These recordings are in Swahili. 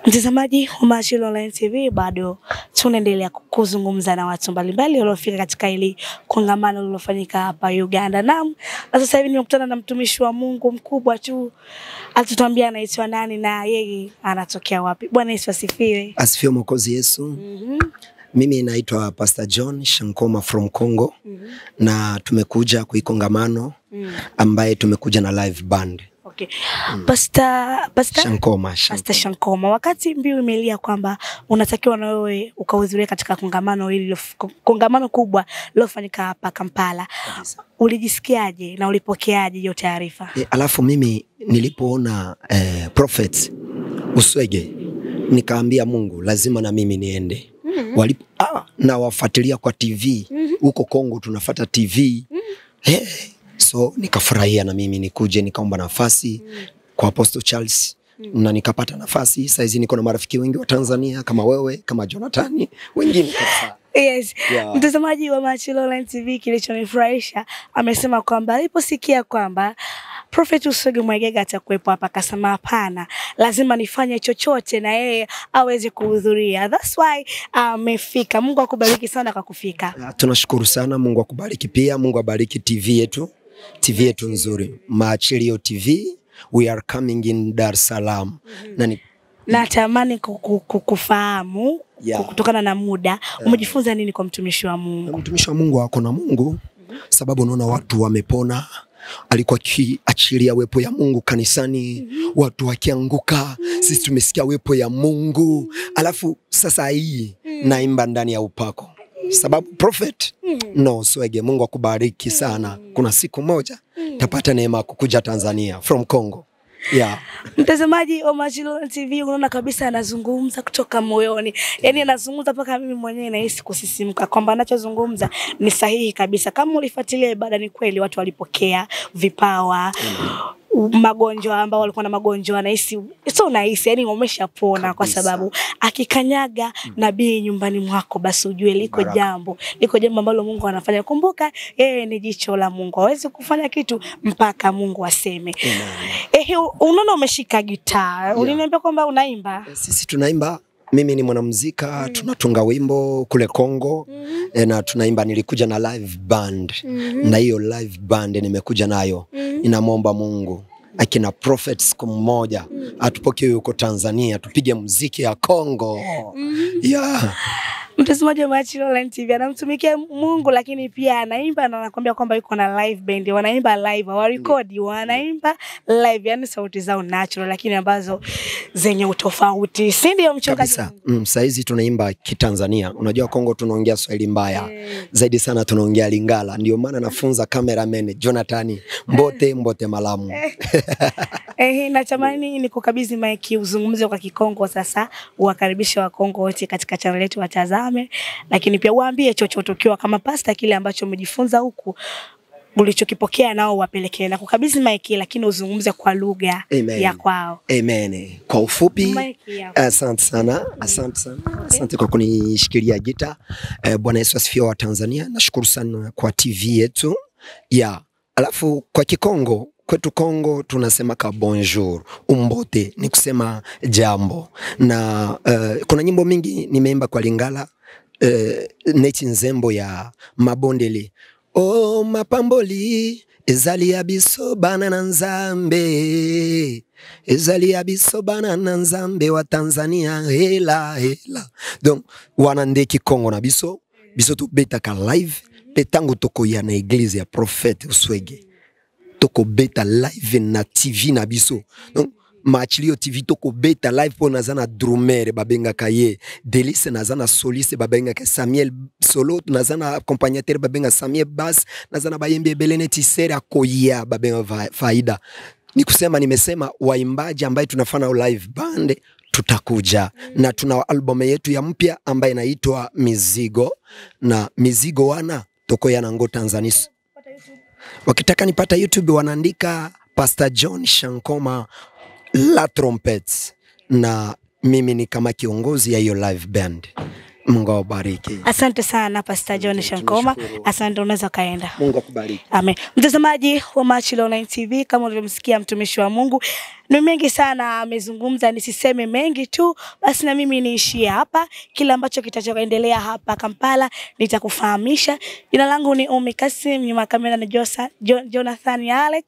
Mtazamaji wa Machilo Online TV, bado tunaendelea kuzungumza na watu mbalimbali waliofika katika hili kongamano lililofanyika hapa Uganda. Na sasa hivi nimekutana na mtumishi wa Mungu mkubwa tu. Atatuambia anaitwa nani na yeye anatokea wapi. Bwana Yesu asifiwe. Asifiwe Mwokozi Yesu. Mimi naitwa Pastor John Shankoma from Congo. Na tumekuja kwa kongamano ambaye tumekuja na live band. Okay. Pastor Shankoma. Pastor Shankoma, wakati mbiu imelia kwamba unatakiwa na wewe ukahudhuria katika kongamano hili, kongamano kubwa lilofanyika hapa Kampala. Ulijisikiaje na ulipokeaje hiyo taarifa? Alafu mimi nilipoona Prophet Uswege nikaambia Mungu lazima na mimi niende. Na wafuatilia kwa TV. Huko Kongo tunafuata TV. So nikafurahia na mimi nikuje nikaomba nafasi kwa Apostle Charles na nikapata nafasi. Sasa hizi niko na marafiki wengi wa Tanzania kama wewe, kama Jonathan, wengine kabisa. Yes. Yeah. Mtazamaji wa Machilo Online TV, kilichonifurahisha amesema kwamba aliposikia kwamba Prophet Uswege Mwegega atakuwepo hapa, akasema hapana, lazima nifanye chochote na yeye aweze kuhudhuria. That's why amefika. Mungu akubariki sana kwa kufika. Tunashukuru sana, Mungu akubariki pia, Mungu abariki TV yetu. TV yetu nzuri, Machilio TV. We are coming in Dar es Salaam. Natamani kukufahamu kutokana na muda, umejifunza nini kwa mtumishi wa Mungu? Mtumishi wa Mungu wako na Mungu, sababu unaona watu wamepona. Alikuwa akiachilia wepo ya Mungu kanisani, watu wakianguka. Sisi tumesikia wepo ya Mungu. Alafu sasa hii naimba ndani ya upako. Sababu Prophet Uswege, Mungu akubariki sana. Kuna siku moja tapata neema kukuja Tanzania from Congo. Mtazamaji wa Machilo Online TV, unaona kabisa anazungumza kutoka moyoni. Yaani anazungumza mpaka mimi mwenyewe nahisi kusisimka kwamba anachozungumza ni sahihi kabisa. Kama ulifuatilia ibada, ni kweli watu walipokea vipawa. Magonjwa ambao walikuwa na magonjwa nahisi yani wameshapona, kwa sababu akikanyaga nabii nyumbani mwako basi ujue liko jambo ambalo Mungu anafanya. Kumbuka yeye ni jicho la Mungu, hawezi kufanya kitu mpaka Mungu aseme. Unaona umeshika gitaa, uliniambia kwamba unaimba. Sisi tunaimba. Mimi ni mwanamuzika, tunatunga wimbo kule Kongo. Na tunaimba. Nilikuja na live band. Na hiyo live band nimekuja nayo. Ninamwomba Mungu akina Prophet siku mmoja atupokee huko Tanzania, tupige muziki ya Kongo. Mtazamaji wa Machilo Online TV, anamtumikia Mungu lakini pia anaimba, na anakuambia kwamba yuko na live band. Wanaimba live, hawarekodi, wanaimba live, yani sauti zao natural lakini ambazo zenye utofauti. Si ndio mchungaji? Sasa hizi tunaimba kitanzania. Unajua Kongo tunaongea Swahili mbaya. Zaidi sana tunaongea Lingala. Ndio maana nafunza cameraman Jonathan mbote malamu. Natamani nikukabidhi mic uzungumze kwa Kikongo sasa, uwakaribishe wa Kongo wote katika channel yetu watazame, lakini pia uambie chochote ukiwa kama pastor kile ambacho umejifunza huku ulichokipokea nao wapelekee. Na kukabidhi mic lakini uzungumze kwa lugha ya kwao. Amen. Kwa ufupi, asante sana. Asante kwa kunishikilia gita. Bwana Yesu asifiwe wa Tanzania. Nashukuru sana kwa TV yetu. Alafu kwa Kikongo, kwetu Kongo tunasema ka bonjour, umbote ni kusema jambo. Na kuna nyimbo mingi nimeimba kwa Lingala, neti nzembo ya mabondeli. Mapamboli ezali abiso bana na Nzambe, ezali abiso bana na Nzambe wa Tanzania, hela. Donc wanande Kikongo na biso tu beta ka live petango toko ya na eglise ya Prophet Uswege. Toko beta live na TV na biso. Donc Machilio TV toko beta live po nazana drummer babenga kaye, Delice nazana soliste babenga ka Samuel solo, nazana accompagnateur babenga Samuel bass, nazana bayembe belene tisera koya babenga faida. Nimesema waimbaji ambaye tunafanya live band tutakuja. Na tuna album yetu ya mpya ambaye inaitwa Mizigo, na Mizigo wana toko ya nango Tanzania. Wakitaka nipata YouTube wanaandika Pastor John Shankoma la trompette, na mimi ni kama kiongozi ya hiyo live band. Mungu awabariki. Asante sana Pastor John Shankoma. Asante, unaweza kaenda. Mungu akubariki. Amen. Mtazamaji wa Machilo Online TV, kama ulivyomsikia mtumishi wa Mungu, Ni mengi sana amezungumza, nisiseme mengi tu, basi na mimi niishie hapa. Kila ambacho kitachoendelea hapa Kampala nitakufahamisha. Jina langu ni Umi Kasim, nyuma kamera ni Jonathan Alex.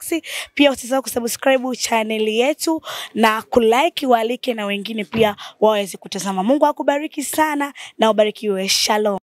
Pia usisahau kusubscribe channel yetu na kulike, walike na wengine pia waweze kutazama. Mungu akubariki sana na ubarikiwe. Shalom.